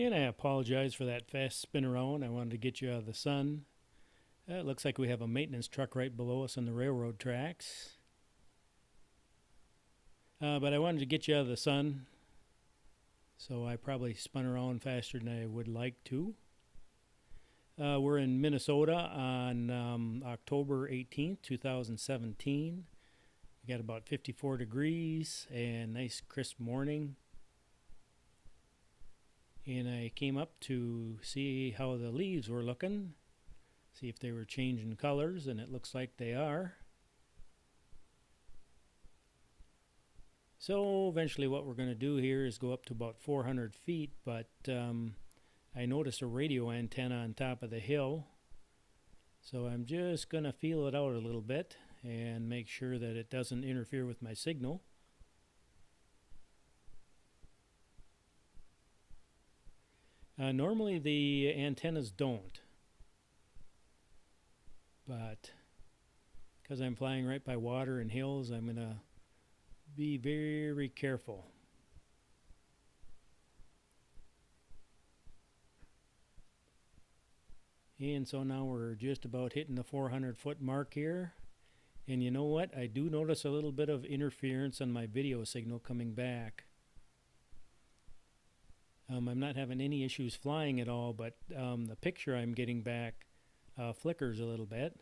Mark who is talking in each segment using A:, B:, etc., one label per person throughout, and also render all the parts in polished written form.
A: And I apologize for that fast spin around. I wanted to get you out of the sun. It looks like we have a maintenance truck right below us on the railroad tracks. But I wanted to get you out of the sun, so I probably spun around faster than I would like to. We're in Minnesota on October 18th, 2017. We got about 54 degrees and nice crisp morning. And I came up to see how the leaves were looking, see if they were changing colors, and it looks like they are. So eventually what we're going to do here is go up to about 400 feet, but I noticed a radio antenna on top of the hill. So I'm just going to feel it out a little bit and make sure that it doesn't interfere with my signal. Normally the antennas don't, but because I'm flying right by water and hills, I'm going to be very careful. And so now we're just about hitting the 400-foot mark here. And you know what? I do notice a little bit of interference on my video signal coming back. I'm not having any issues flying at all, but the picture I'm getting back flickers a little bit.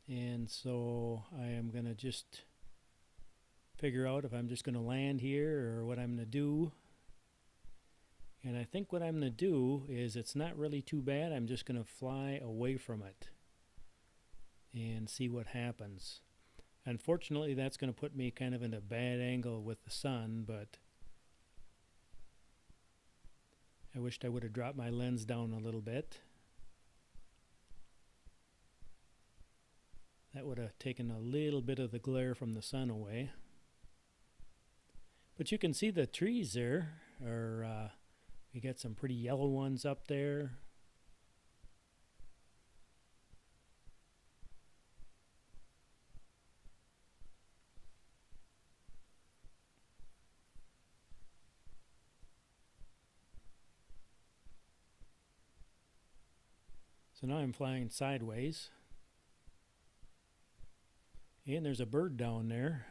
A: And so I am going to just figure out if I'm just going to land here or what I'm going to do. And I think what I'm going to do is, it's not really too bad. I'm just going to fly away from it and see what happens. Unfortunately, that's going to put me kind of in a bad angle with the sun, but I wished I would have dropped my lens down a little bit. That would have taken a little bit of the glare from the sun away. But you can see the trees there are, we got some pretty yellow ones up there. So now I'm flying sideways. And there's a bird down there.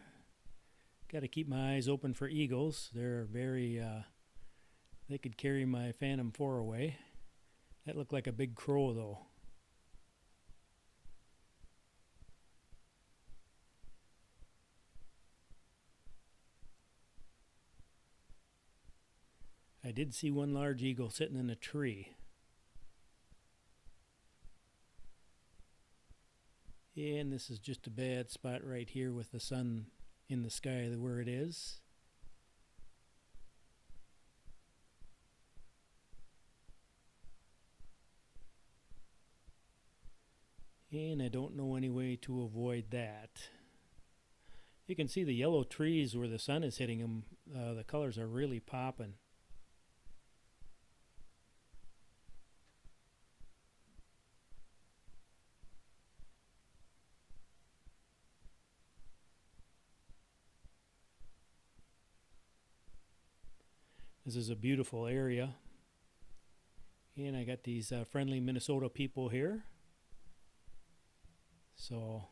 A: Got to keep my eyes open for eagles. They're very, they could carry my Phantom 4 away. That looked like a big crow though. I did see one large eagle sitting in a tree. And this is just a bad spot right here with the sun in the sky where it is. And I don't know any way to avoid that. You can see the yellow trees where the sun is hitting them. The colors are really popping. This is a beautiful area. And I got these friendly Minnesota people here. So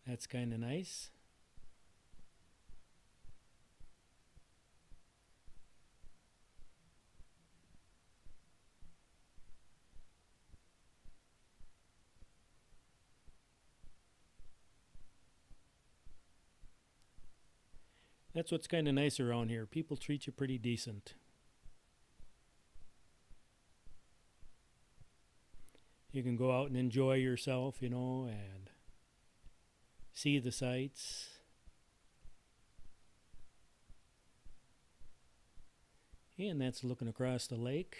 A: that's kind of nice. That's what's kind of nice around here. People treat you pretty decent. You can go out and enjoy yourself, you know, and see the sights. And that's looking across the lake.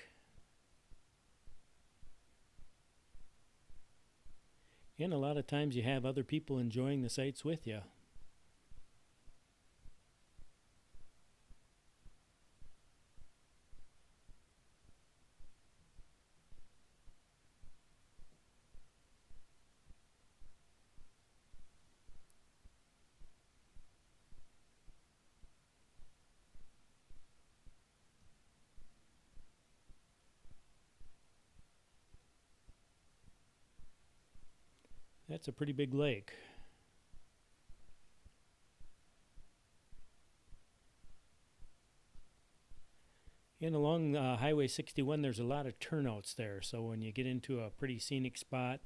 A: And a lot of times you have other people enjoying the sights with you. That's a pretty big lake. And along Highway 61, there's a lot of turnouts there. So when you get into a pretty scenic spot,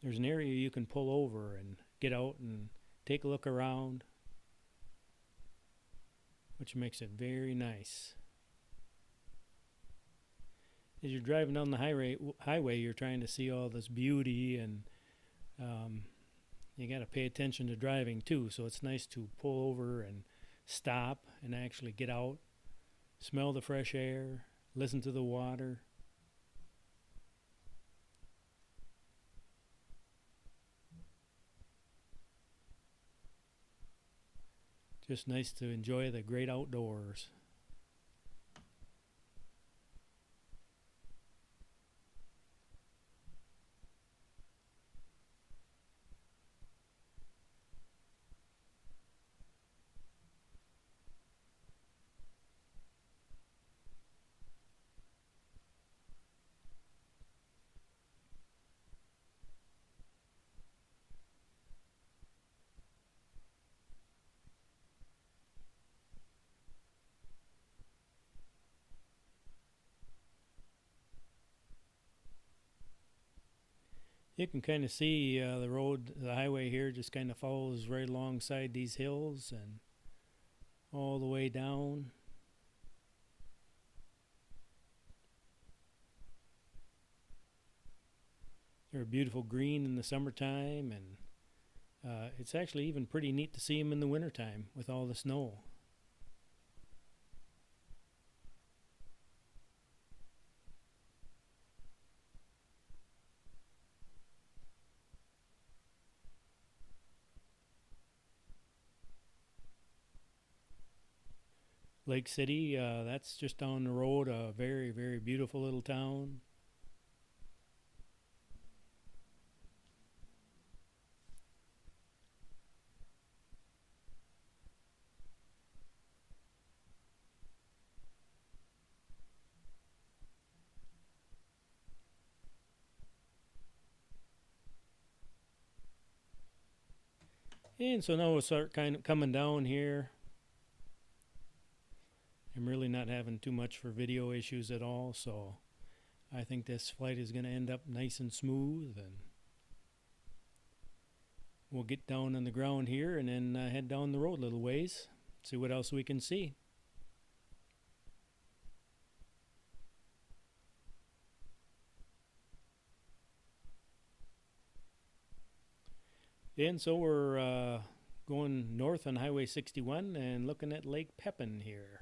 A: there's an area you can pull over and get out and take a look around, which makes it very nice. As you're driving down the highway, you're trying to see all this beauty, and you got to pay attention to driving too. So it's nice to pull over and stop and actually get out, smell the fresh air, listen to the water. Just nice to enjoy the great outdoors. You can kind of see the highway here just kind of follows right alongside these hills and all the way down. They're beautiful green in the summertime, and it's actually even pretty neat to see them in the wintertime with all the snow. Lake City, that's just down the road, a very, very beautiful little town. And so now we'll start kind of coming down here. I'm really not having too much for video issues at all, so I think this flight is going to end up nice and smooth, and we'll get down on the ground here and then head down the road a little ways, see what else we can see. And so we're going north on Highway 61 and looking at Lake Pepin here.